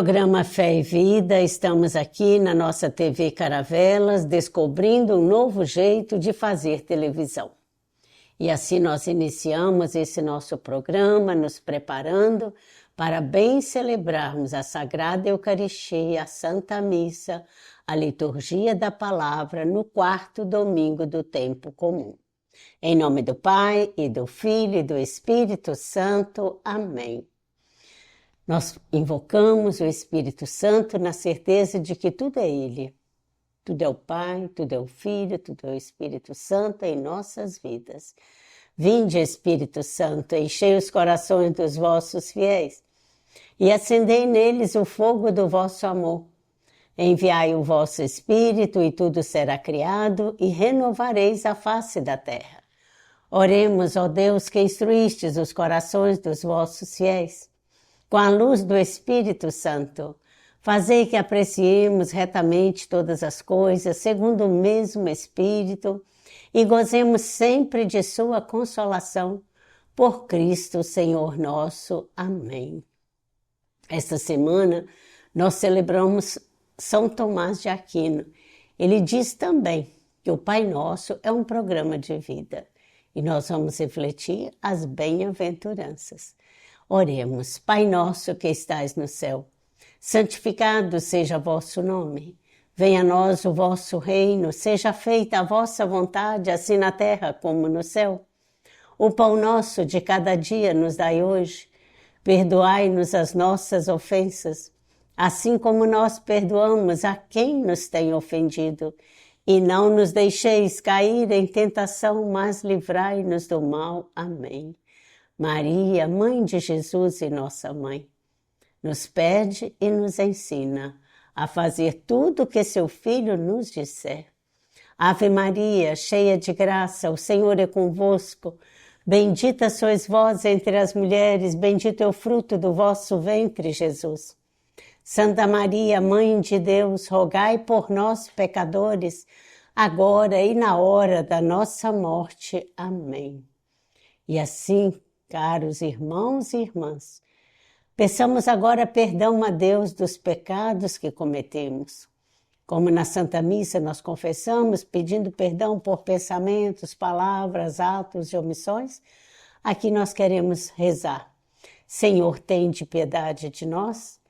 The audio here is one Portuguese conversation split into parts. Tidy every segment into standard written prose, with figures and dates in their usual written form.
Programa Fé e Vida, estamos aqui na nossa TV Caravelas, descobrindo um novo jeito de fazer televisão. E assim nós iniciamos esse nosso programa, nos preparando para bem celebrarmos a Sagrada Eucaristia, a Santa Missa, a Liturgia da Palavra, no quarto domingo do tempo comum. Em nome do Pai, e do Filho, e do Espírito Santo. Amém. Nós invocamos o Espírito Santo na certeza de que tudo é Ele. Tudo é o Pai, tudo é o Filho, tudo é o Espírito Santo em nossas vidas. Vinde, Espírito Santo, enchei os corações dos vossos fiéis e acendei neles o fogo do vosso amor. Enviai o vosso Espírito e tudo será criado e renovareis a face da terra. Oremos, ó Deus, que instruístes os corações dos vossos fiéis. Com a luz do Espírito Santo, fazei que apreciemos retamente todas as coisas, segundo o mesmo Espírito, e gozemos sempre de sua consolação. Por Cristo, Senhor nosso. Amém. Esta semana, nós celebramos São Tomás de Aquino. Ele diz também que o Pai Nosso é um programa de vida, e nós vamos refletir as bem-aventuranças. Oremos. Pai nosso que estais no céu, santificado seja vosso nome. Venha a nós o vosso reino, seja feita a vossa vontade, assim na terra como no céu. O pão nosso de cada dia nos dai hoje. Perdoai-nos as nossas ofensas, assim como nós perdoamos a quem nos tem ofendido. E não nos deixeis cair em tentação, mas livrai-nos do mal. Amém. Maria, Mãe de Jesus e nossa Mãe, nos pede e nos ensina a fazer tudo o que seu Filho nos disser. Ave Maria, cheia de graça, o Senhor é convosco. Bendita sois vós entre as mulheres, bendito é o fruto do vosso ventre, Jesus. Santa Maria, Mãe de Deus, rogai por nós, pecadores, agora e na hora da nossa morte. Amém. E assim, caros irmãos e irmãs, peçamos agora perdão a Deus dos pecados que cometemos. Como na Santa Missa nós confessamos, pedindo perdão por pensamentos, palavras, atos e omissões, aqui nós queremos rezar. Senhor, tende piedade de nós.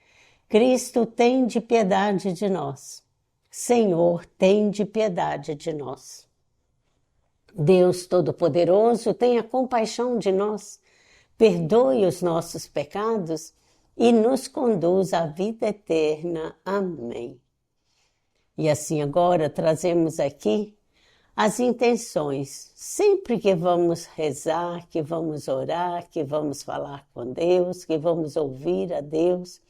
Cristo, tende piedade de nós. Senhor, tende piedade de nós. Deus Todo-Poderoso, tenha compaixão de nós, perdoe os nossos pecados e nos conduz à vida eterna. Amém. E assim agora trazemos aqui as intenções. Sempre que vamos rezar, que vamos orar, que vamos falar com Deus, que vamos ouvir a Deus,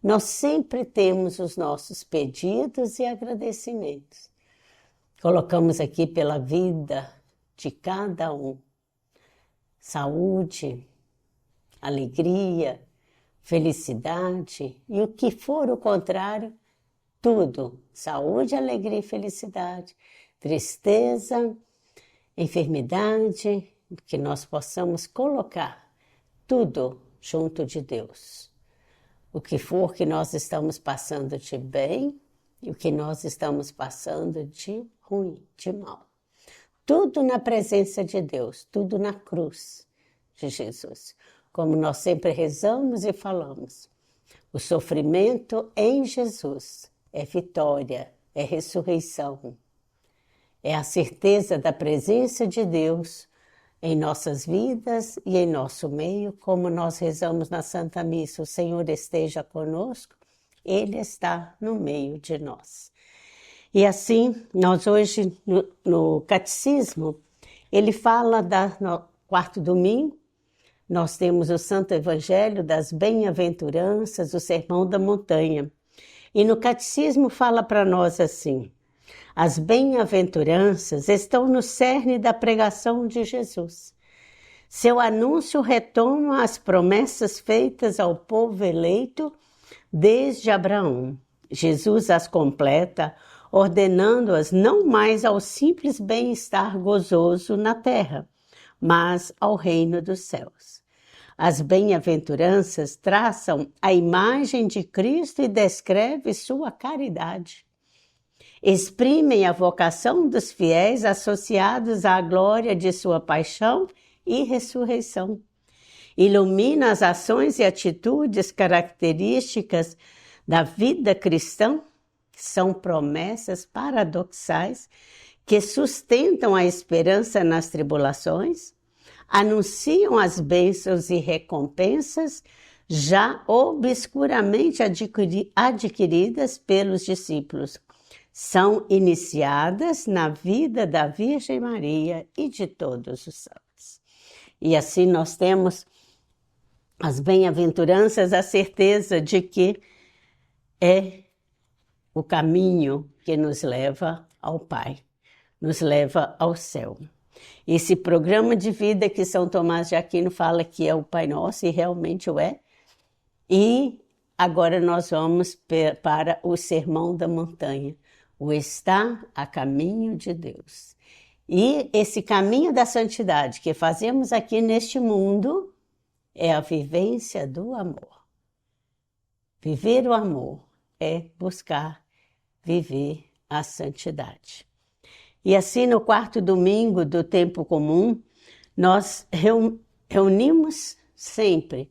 nós sempre temos os nossos pedidos e agradecimentos. Colocamos aqui pela vida de cada um. Saúde, alegria, felicidade e o que for o contrário, tudo. Saúde, alegria e felicidade. Tristeza, enfermidade, que nós possamos colocar tudo junto de Deus. O que for que nós estamos passando de bem e o que nós estamos passando de ruim, de mal. Tudo na presença de Deus, tudo na cruz de Jesus. Como nós sempre rezamos e falamos, o sofrimento em Jesus é vitória, é ressurreição. É a certeza da presença de Deus em nossas vidas e em nosso meio, como nós rezamos na Santa Missa, o Senhor esteja conosco, Ele está no meio de nós. E assim, nós hoje, no Catecismo, ele fala no quarto domingo, nós temos o Santo Evangelho das Bem-aventuranças, o Sermão da Montanha. E no Catecismo fala para nós assim, as bem-aventuranças estão no cerne da pregação de Jesus. Seu anúncio retoma as promessas feitas ao povo eleito desde Abraão. Jesus as completa, ordenando-as não mais ao simples bem-estar gozoso na terra, mas ao reino dos céus. As bem-aventuranças traçam a imagem de Cristo e descrevem sua caridade. Exprimem a vocação dos fiéis associados à glória de sua paixão e ressurreição. Ilumina as ações e atitudes características da vida cristã. São promessas paradoxais que sustentam a esperança nas tribulações, anunciam as bênçãos e recompensas já obscuramente adquiridas pelos discípulos. São iniciadas na vida da Virgem Maria e de todos os santos. E assim nós temos as bem-aventuranças, a certeza de que é o caminho que nos leva ao Pai, nos leva ao céu. Esse programa de vida que São Tomás de Aquino fala que é o Pai Nosso, e realmente o é. E agora nós vamos para o Sermão da Montanha, o estar a caminho de Deus. E esse caminho da santidade que fazemos aqui neste mundo é a vivência do amor. Viver o amor é buscar viver a santidade. E assim, no quarto domingo do tempo comum, nós reunimos sempre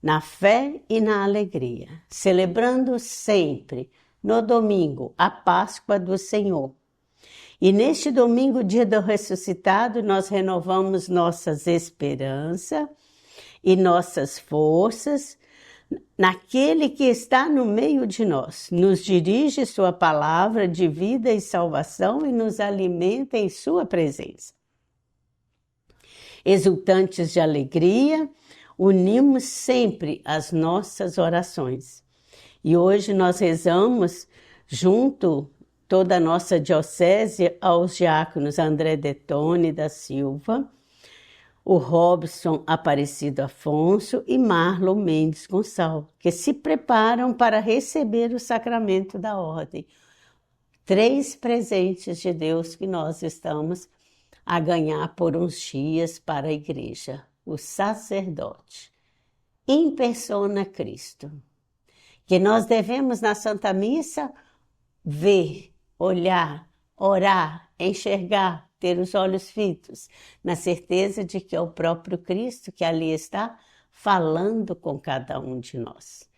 na fé e na alegria, celebrando sempre, no domingo, a Páscoa do Senhor. E neste domingo, dia do ressuscitado, nós renovamos nossas esperanças e nossas forças naquele que está no meio de nós, nos dirige sua palavra de vida e salvação e nos alimenta em sua presença. Exultantes de alegria, unimos sempre as nossas orações. E hoje nós rezamos junto toda a nossa diocese aos diáconos André Detone da Silva, o Robson Aparecido Afonso e Marlon Mendes Gonçalves, que se preparam para receber o sacramento da ordem. 3 presentes de Deus que nós estamos a ganhar por uns dias para a igreja. O sacerdote, in persona Cristo, que nós devemos na Santa Missa ver, olhar, orar, enxergar, ter os olhos fitos, na certeza de que é o próprio Cristo que ali está falando com cada um de nós,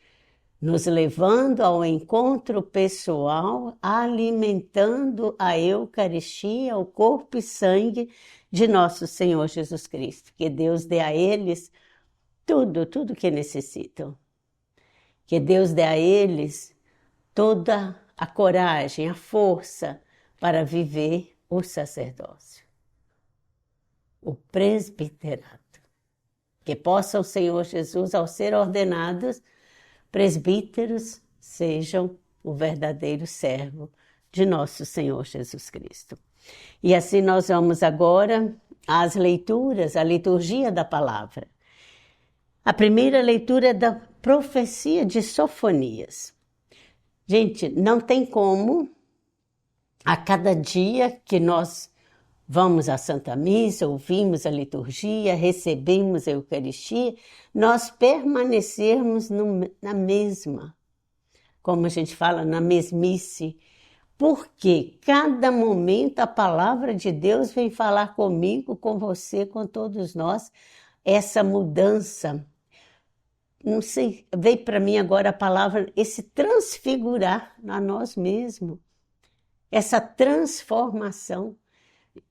nos levando ao encontro pessoal, alimentando a Eucaristia, o corpo e sangue de nosso Senhor Jesus Cristo. Que Deus dê a eles tudo que necessitam. Que Deus dê a eles toda a coragem, a força para viver o sacerdócio, o presbiterato. Que possa o Senhor Jesus, ao ser ordenados presbíteros, sejam o verdadeiro servo de nosso Senhor Jesus Cristo. E assim nós vamos agora às leituras, à liturgia da palavra. A primeira leitura é da profecia de Sofonias. Gente, não tem como, a cada dia que nós vamos à Santa Missa, ouvimos a liturgia, recebemos a Eucaristia, nós permanecermos na mesma, como a gente fala, na mesmice, porque cada momento a palavra de Deus vem falar comigo, com você, com todos nós, essa mudança. Não sei, veio para mim agora a palavra, esse transfigurar a nós mesmos, essa transformação,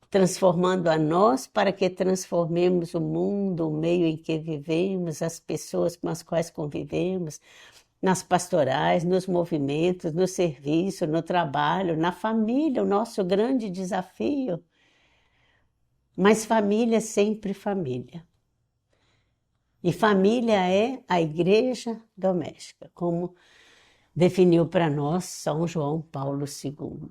transformando a nós para que transformemos o mundo, o meio em que vivemos, as pessoas com as quais convivemos, nas pastorais, nos movimentos, no serviço, no trabalho, na família, o nosso grande desafio. Mas família é sempre família. E família é a igreja doméstica, como definiu para nós São João Paulo II.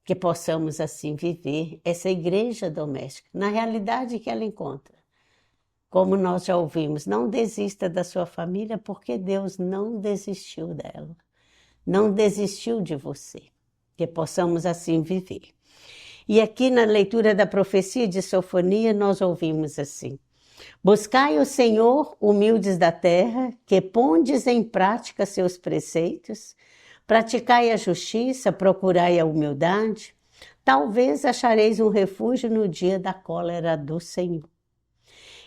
Que possamos assim viver essa igreja doméstica, na realidade que ela encontra. Como nós já ouvimos, não desista da sua família, porque Deus não desistiu dela, não desistiu de você. Que possamos assim viver. E aqui na leitura da profecia de Sofonias nós ouvimos assim: Buscai o Senhor, humildes da terra, que pondes em prática seus preceitos. Praticai a justiça, procurai a humildade. Talvez achareis um refúgio no dia da cólera do Senhor.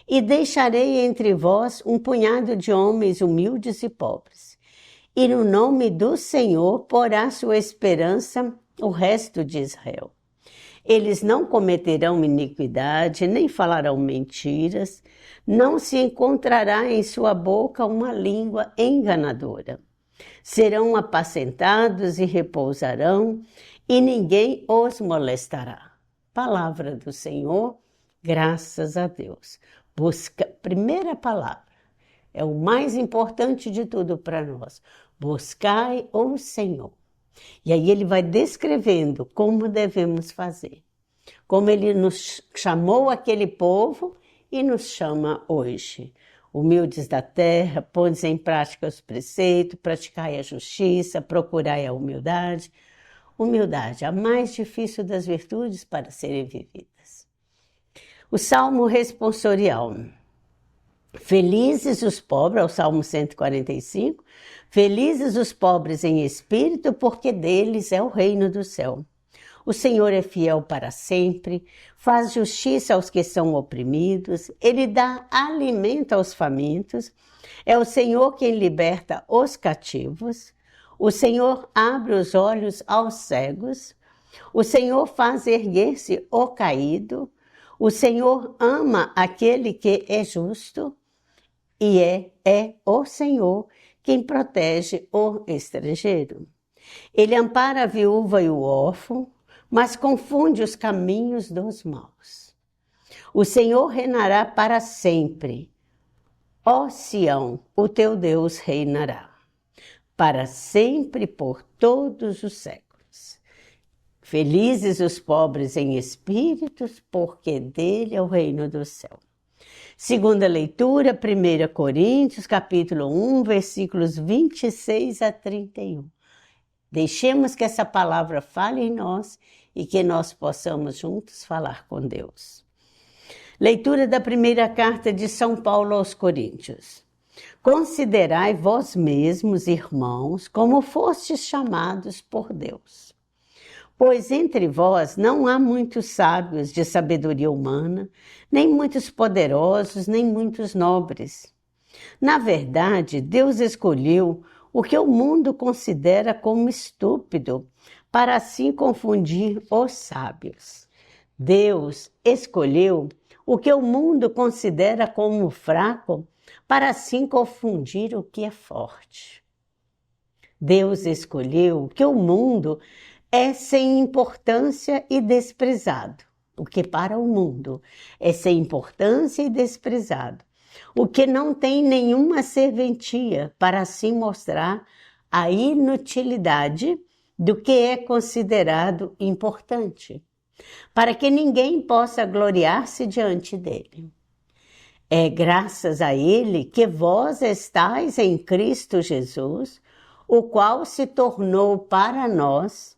E deixarei entre vós um punhado de homens humildes e pobres. E no nome do Senhor porá sua esperança o resto de Israel. Eles não cometerão iniquidade, nem falarão mentiras, não se encontrará em sua boca uma língua enganadora. Serão apacentados e repousarão, e ninguém os molestará. Palavra do Senhor, graças a Deus. Primeira palavra, é o mais importante de tudo para nós. Buscai o Senhor. E aí ele vai descrevendo como devemos fazer. Como ele nos chamou aquele povo e nos chama hoje. Humildes da terra, pondes em prática os preceitos, praticai a justiça, procurai a humildade. Humildade, a mais difícil das virtudes para serem vividas. O Salmo responsorial. Felizes os pobres, é o Salmo 145, felizes os pobres em espírito, porque deles é o reino do céu. O Senhor é fiel para sempre, faz justiça aos que são oprimidos, Ele dá alimento aos famintos, é o Senhor quem liberta os cativos, o Senhor abre os olhos aos cegos, o Senhor faz erguer-se o caído, o Senhor ama aquele que é justo, e é o Senhor quem protege o estrangeiro. Ele ampara a viúva e o órfão, mas confunde os caminhos dos maus. O Senhor reinará para sempre. Ó Sião, o teu Deus reinará, para sempre por todos os séculos. Felizes os pobres em espíritos, porque dele é o reino do céu. Segunda leitura, 1 Coríntios, capítulo 1, versículos 26 a 31. Deixemos que essa palavra fale em nós e que nós possamos juntos falar com Deus. Leitura da primeira carta de São Paulo aos Coríntios. Considerai vós mesmos, irmãos, como fostes chamados por Deus. Pois entre vós não há muitos sábios de sabedoria humana, nem muitos poderosos, nem muitos nobres. Na verdade, Deus escolheu o que o mundo considera como estúpido, para assim confundir os sábios. Deus escolheu o que o mundo considera como fraco, para assim confundir o que é forte. Deus escolheu o que o mundo é sem importância e desprezado. O que para o mundo é sem importância e desprezado. O que não tem nenhuma serventia, para assim mostrar a inutilidade do que é considerado importante, para que ninguém possa gloriar-se diante dele. É graças a ele que vós estáis em Cristo Jesus, o qual se tornou para nós,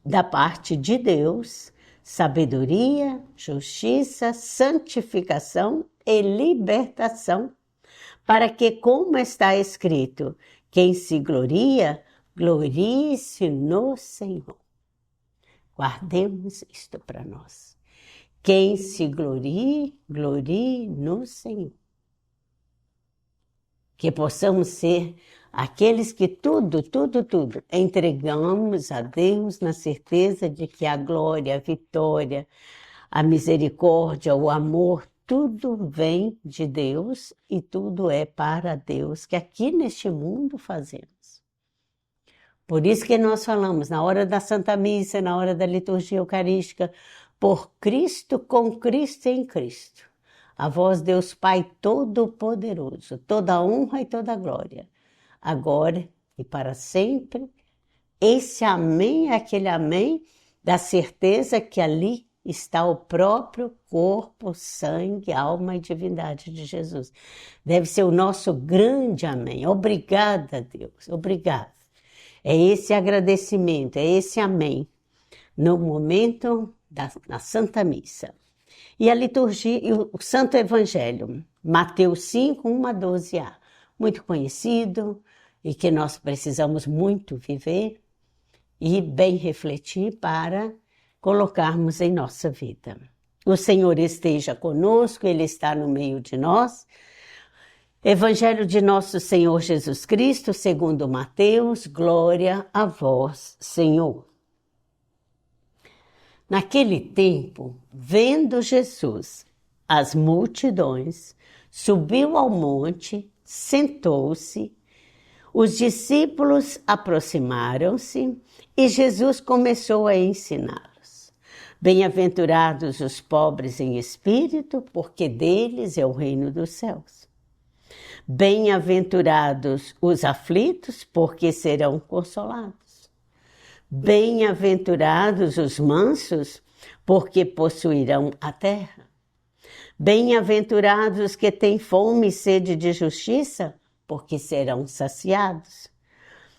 da parte de Deus, sabedoria, justiça, santificação e libertação, para que, como está escrito, quem se gloria, glorie-se no Senhor. Guardemos isto para nós. Quem se glorie, glorie no Senhor. Que possamos ser aqueles que tudo entregamos a Deus na certeza de que a glória, a vitória, a misericórdia, o amor, tudo vem de Deus e tudo é para Deus, que aqui neste mundo fazemos. Por isso que nós falamos na hora da Santa Missa, na hora da liturgia eucarística, por Cristo, com Cristo e em Cristo. A vós, Deus Pai Todo-Poderoso, toda honra e toda glória, agora e para sempre. Esse amém é aquele amém da certeza que ali está o próprio corpo, sangue, alma e divindade de Jesus. Deve ser o nosso grande amém. Obrigada, Deus, obrigada. É esse agradecimento, é esse amém, no momento da Santa Missa. E a liturgia, e o Santo Evangelho, Mateus 5, 1 a 12a, muito conhecido e que nós precisamos muito viver e bem refletir para colocarmos em nossa vida. O Senhor esteja conosco, Ele está no meio de nós. Evangelho de nosso Senhor Jesus Cristo, segundo Mateus, glória a vós, Senhor. Naquele tempo, vendo Jesus as multidões, subiu ao monte, sentou-se, os discípulos aproximaram-se e Jesus começou a ensiná-los. Bem-aventurados os pobres em espírito, porque deles é o reino dos céus. Bem-aventurados os aflitos, porque serão consolados. Bem-aventurados os mansos, porque possuirão a terra. Bem-aventurados os que têm fome e sede de justiça, porque serão saciados.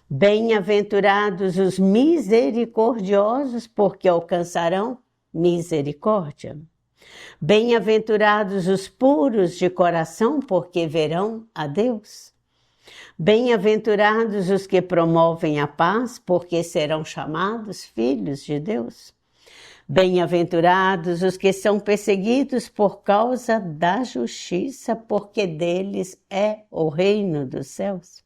Bem-aventurados os misericordiosos, porque alcançarão misericórdia. Bem-aventurados os puros de coração, porque verão a Deus. Bem-aventurados os que promovem a paz, porque serão chamados filhos de Deus. Bem-aventurados os que são perseguidos por causa da justiça, porque deles é o reino dos céus.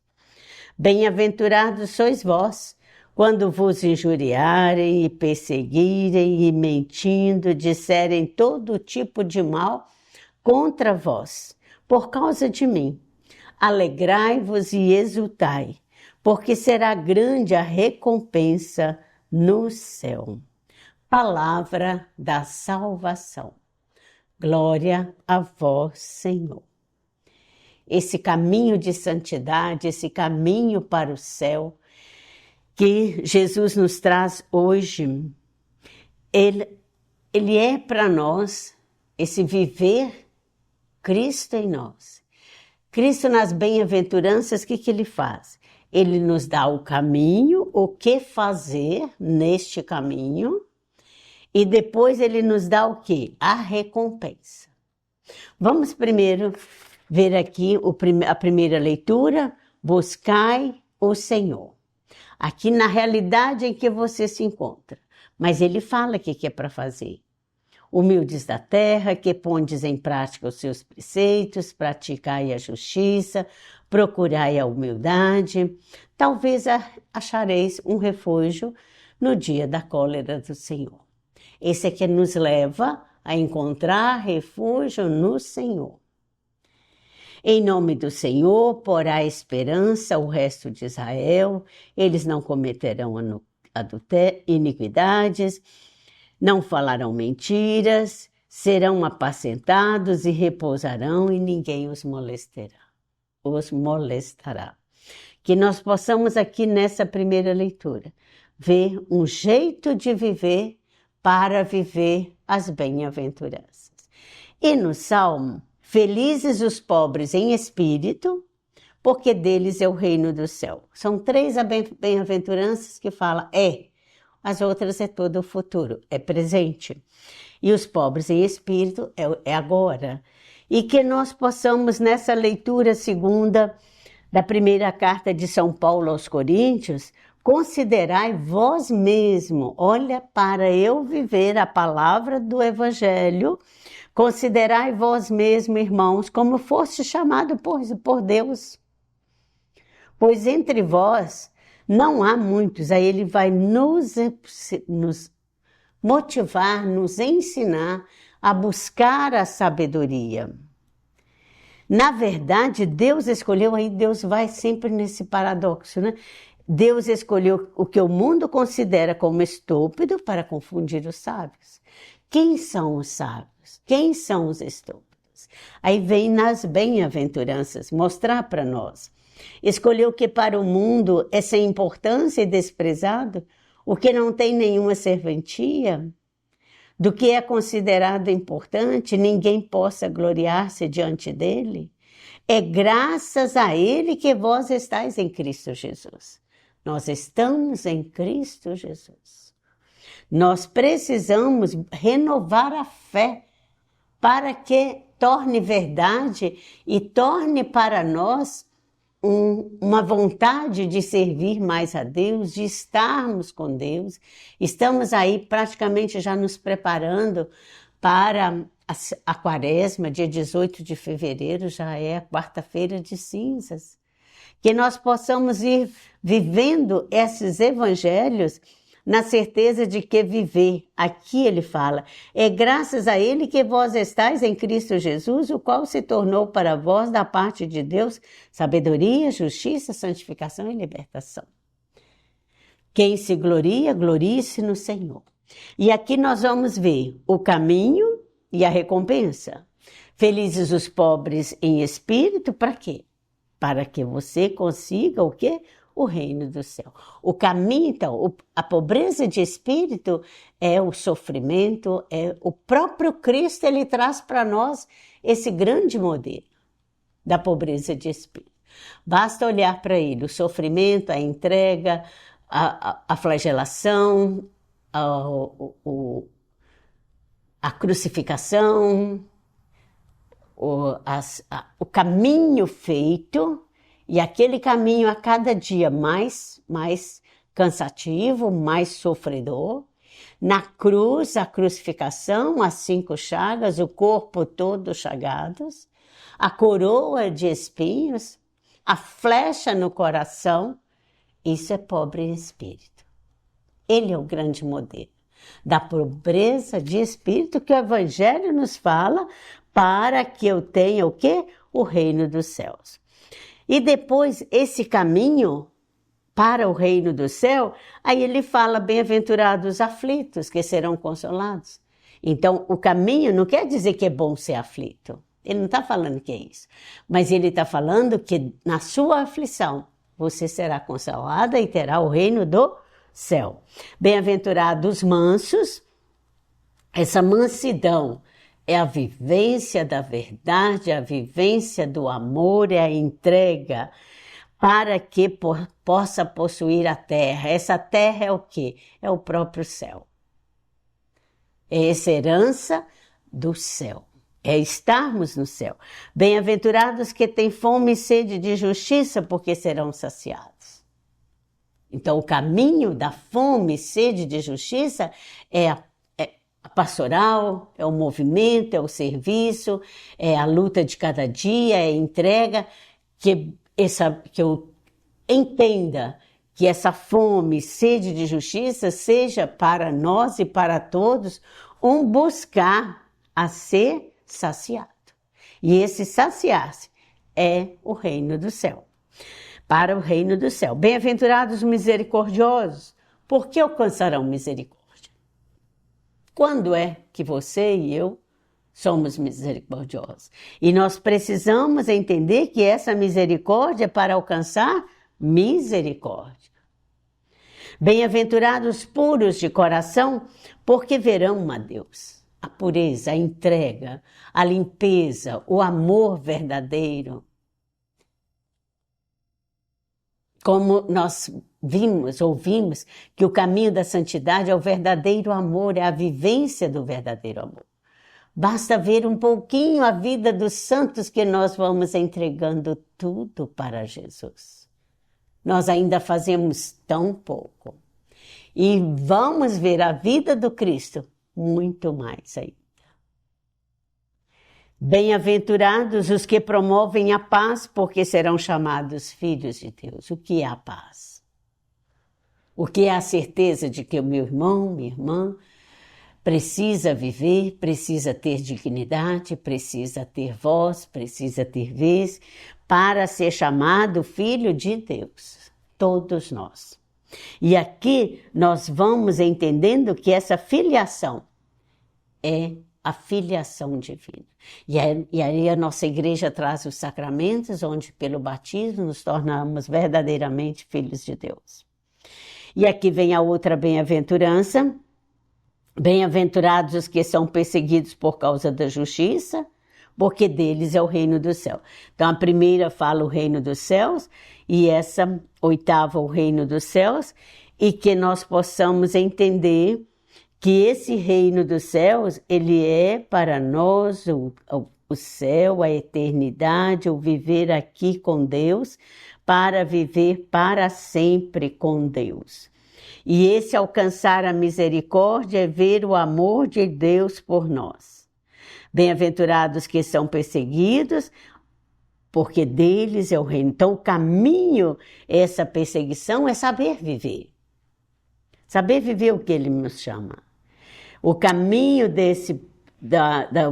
Bem-aventurados sois vós, quando vos injuriarem e perseguirem e mentindo, disserem todo tipo de mal contra vós, por causa de mim. Alegrai-vos e exultai, porque será grande a recompensa no céu. Palavra da salvação. Glória a vós, Senhor. Esse caminho de santidade, esse caminho para o céu, que Jesus nos traz hoje, ele é para nós esse viver Cristo em nós. Cristo nas bem-aventuranças, o que ele faz? Ele nos dá o caminho, o que fazer neste caminho, e depois ele nos dá o quê? A recompensa. Vamos primeiro ver aqui a primeira leitura, buscai o Senhor. Aqui na realidade em que você se encontra. Mas ele fala o que é para fazer. Humildes da terra, que pondes em prática os seus preceitos, praticai a justiça, procurai a humildade. Talvez achareis um refúgio no dia da cólera do Senhor. Esse é que nos leva a encontrar refúgio no Senhor. Em nome do Senhor, porá esperança o resto de Israel, eles não cometerão iniquidades, não falarão mentiras, serão apacentados e repousarão e ninguém os molestará. Que nós possamos aqui nessa primeira leitura ver um jeito de viver para viver as bem-aventuranças. E no Salmo, felizes os pobres em espírito, porque deles é o reino do céu. São 3 bem-aventuranças que fala as outras é todo o futuro, é presente. E os pobres em espírito é agora. E que nós possamos, nessa leitura segunda da primeira carta de São Paulo aos Coríntios, considerai vós mesmo, olha, para eu viver a palavra do Evangelho, considerai vós mesmo, irmãos, como foste chamado por Deus. Pois entre vós não há muitos, aí ele vai nos motivar, nos ensinar a buscar a sabedoria. Na verdade, Deus escolheu, aí Deus vai sempre nesse paradoxo, né? Deus escolheu o que o mundo considera como estúpido para confundir os sábios. Quem são os sábios? Quem são os estúpidos? Aí vem nas bem-aventuranças mostrar para nós. Escolheu que para o mundo é sem importância e desprezado, o que não tem nenhuma serventia, do que é considerado importante, ninguém possa gloriar-se diante dele. É graças a ele que vós estáis em Cristo Jesus. Nós estamos em Cristo Jesus. Nós precisamos renovar a fé para que torne verdade e torne para nós uma vontade de servir mais a Deus, de estarmos com Deus. Estamos aí praticamente já nos preparando para a quaresma, dia 18 de fevereiro, já é a quarta-feira de cinzas. Que nós possamos ir vivendo esses evangelhos na certeza de que viver, aqui ele fala, é graças a ele que vós estáis em Cristo Jesus, o qual se tornou para vós da parte de Deus sabedoria, justiça, santificação e libertação. Quem se gloria, glorie-se no Senhor. E aqui nós vamos ver o caminho e a recompensa. Felizes os pobres em espírito, para quê? Para que você consiga o quê? O reino do céu. O caminho, então, a pobreza de espírito é o sofrimento, é o próprio Cristo, ele traz para nós esse grande modelo da pobreza de espírito. Basta olhar para ele, o sofrimento, a entrega, a flagelação, a crucificação, o caminho feito, e aquele caminho a cada dia mais cansativo, mais sofredor. Na cruz, a crucificação, as 5 chagas, o corpo todo chagados, a coroa de espinhos, a flecha no coração. Isso é pobre em espírito. Ele é o grande modelo da pobreza de espírito que o Evangelho nos fala para que eu tenha o quê? O reino dos céus. E depois, esse caminho para o reino do céu, aí ele fala, bem-aventurados os aflitos, que serão consolados. Então, o caminho não quer dizer que é bom ser aflito. Ele não está falando que é isso. Mas ele está falando que na sua aflição, você será consolada e terá o reino do céu. Bem-aventurados os mansos, essa mansidão é a vivência da verdade, a vivência do amor, é a entrega para que possa possuir a terra. Essa terra é o quê? É o próprio céu. É essa herança do céu. É estarmos no céu. Bem-aventurados que têm fome e sede de justiça, porque serão saciados. Então, o caminho da fome e sede de justiça é a pastoral, é o movimento, é o serviço, é a luta de cada dia, é a entrega, que eu entenda que essa fome, sede de justiça seja para nós e para todos um buscar a ser saciado. E esse saciar-se é o reino do céu. Para o reino do céu. Bem-aventurados os misericordiosos, porque alcançarão misericórdia. Quando é que você e eu somos misericordiosos? E nós precisamos entender que essa misericórdia é para alcançar misericórdia. Bem-aventurados puros de coração, porque verão a Deus. A pureza, a entrega, a limpeza, o amor verdadeiro. Como nós ouvimos que o caminho da santidade é o verdadeiro amor, é a vivência do verdadeiro amor. Basta ver um pouquinho a vida dos santos que nós vamos entregando tudo para Jesus. Nós ainda fazemos tão pouco. E vamos ver a vida do Cristo muito mais ainda. Bem-aventurados os que promovem a paz, porque serão chamados filhos de Deus. O que é a paz? O que é a certeza de que o meu irmão, minha irmã, precisa viver, precisa ter dignidade, precisa ter voz, precisa ter vez, para ser chamado filho de Deus. Todos nós. E aqui nós vamos entendendo que essa filiação é a filiação divina. E aí a nossa igreja traz os sacramentos, onde pelo batismo nos tornamos verdadeiramente filhos de Deus. E aqui vem a outra bem-aventurança. Bem-aventurados os que são perseguidos por causa da justiça, porque deles é o reino do céu. Então a primeira fala o reino dos céus, e essa oitava o reino dos céus, e que nós possamos entender que esse reino dos céus, ele é para nós o céu, a eternidade, o viver aqui com Deus, para viver para sempre com Deus. E esse alcançar a misericórdia é ver o amor de Deus por nós. Bem-aventurados que são perseguidos, porque deles é o reino. Então, o caminho, essa perseguição, é saber viver. Saber viver o que ele nos chama. O caminho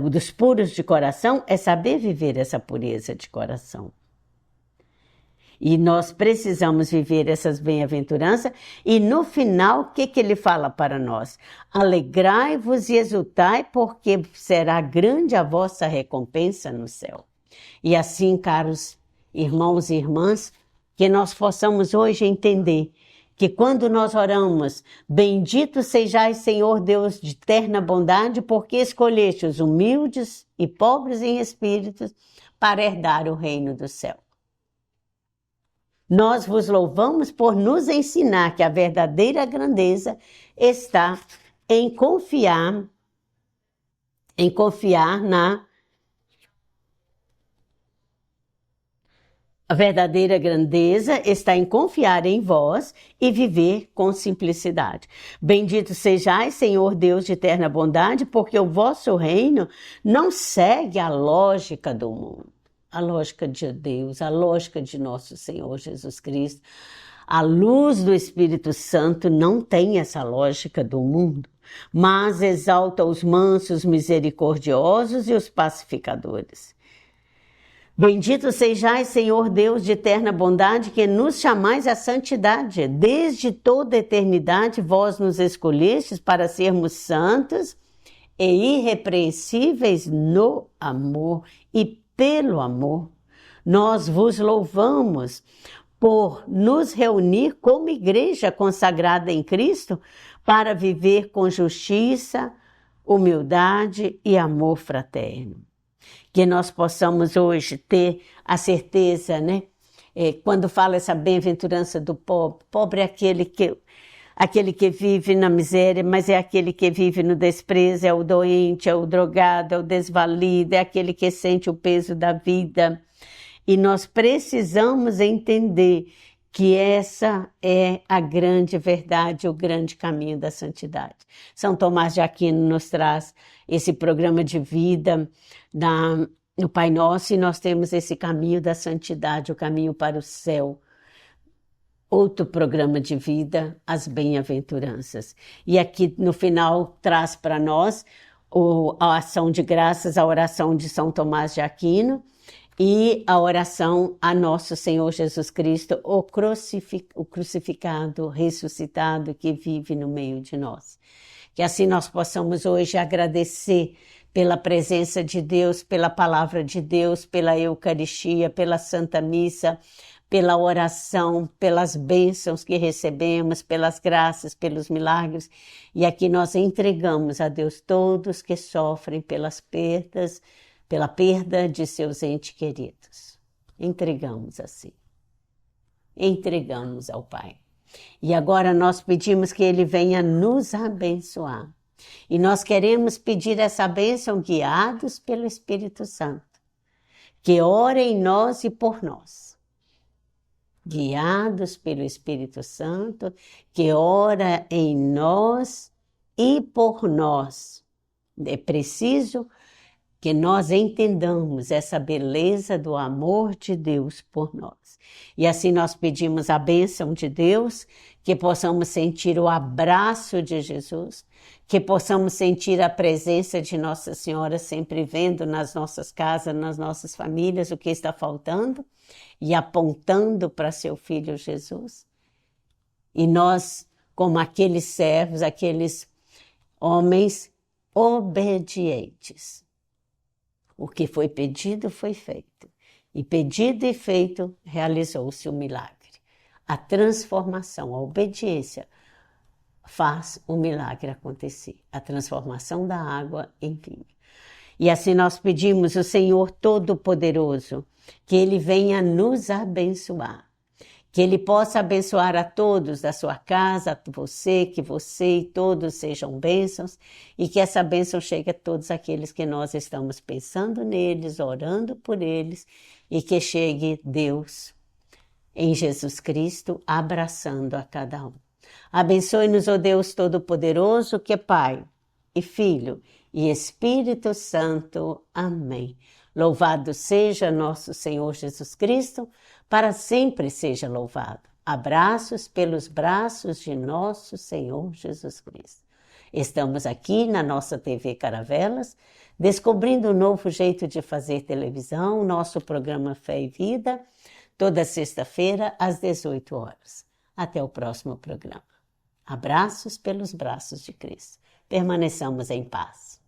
dos puros de coração é saber viver essa pureza de coração. E nós precisamos viver essas bem-aventuranças. E no final, o que ele fala para nós? Alegrai-vos e exultai, porque será grande a vossa recompensa no céu. E assim, caros irmãos e irmãs, que nós possamos hoje entender que quando nós oramos, bendito sejais, Senhor Deus de terna bondade, porque escolheste os humildes e pobres em espírito para herdar o reino do céu. Nós vos louvamos por nos ensinar que a verdadeira grandeza está em confiar A verdadeira grandeza está em confiar em vós e viver com simplicidade. Bendito sejais, Senhor Deus de eterna bondade, porque o vosso reino não segue a lógica do mundo. A lógica de Deus, a lógica de nosso Senhor Jesus Cristo. A luz do Espírito Santo não tem essa lógica do mundo, mas exalta os mansos, misericordiosos e os pacificadores. Bendito sejais, Senhor Deus de eterna bondade, que nos chamais à santidade. Desde toda a eternidade vós nos escolhestes para sermos santos e irrepreensíveis no amor e pelo amor. Nós vos louvamos por nos reunir como igreja consagrada em Cristo para viver com justiça, humildade e amor fraterno. Que nós possamos hoje ter a certeza, né? Quando fala essa bem-aventurança do pobre, pobre é aquele que vive na miséria, mas é aquele que vive no desprezo, é o doente, é o drogado, é o desvalido, é aquele que sente o peso da vida. E nós precisamos entender que essa é a grande verdade, o grande caminho da santidade. São Tomás de Aquino nos traz esse programa de vida no Pai Nosso, e nós temos esse caminho da santidade, o caminho para o céu. Outro programa de vida, as bem-aventuranças. E aqui no final traz para nós a ação de graças, a oração de São Tomás de Aquino e a oração a nosso Senhor Jesus Cristo, o crucificado, ressuscitado, que vive no meio de nós. Que assim nós possamos hoje agradecer pela presença de Deus, pela palavra de Deus, pela Eucaristia, pela Santa Missa, pela oração, pelas bênçãos que recebemos, pelas graças, pelos milagres. E aqui nós entregamos a Deus todos que sofrem pela perda de seus entes queridos. Entregamos assim. Entregamos ao Pai. E agora nós pedimos que Ele venha nos abençoar. E nós queremos pedir essa bênção guiados pelo Espírito Santo, que ore em nós e por nós. Guiados pelo Espírito Santo, que ora em nós e por nós. É preciso que nós entendamos essa beleza do amor de Deus por nós. E assim nós pedimos a bênção de Deus, que possamos sentir o abraço de Jesus, que possamos sentir a presença de Nossa Senhora sempre vendo nas nossas casas, nas nossas famílias o que está faltando e apontando para seu Filho Jesus. E nós, como aqueles servos, aqueles homens obedientes. O que foi pedido foi feito. E pedido e feito, realizou-se o milagre. A transformação, a obediência faz o milagre acontecer. A transformação da água em vinho. E assim nós pedimos ao Senhor Todo-Poderoso que Ele venha nos abençoar. Que Ele possa abençoar a todos da sua casa, a você, que você e todos sejam bênçãos e que essa bênção chegue a todos aqueles que nós estamos pensando neles, orando por eles e que chegue Deus em Jesus Cristo abraçando a cada um. Abençoe-nos, ó Deus Todo-Poderoso, que é Pai e Filho e Espírito Santo. Amém. Louvado seja nosso Senhor Jesus Cristo, para sempre seja louvado. Abraços pelos braços de nosso Senhor Jesus Cristo. Estamos aqui na nossa TV Caravelas, descobrindo um novo jeito de fazer televisão, nosso programa Fé e Vida, toda sexta-feira às 18 horas. Até o próximo programa. Abraços pelos braços de Cristo. Permaneçamos em paz.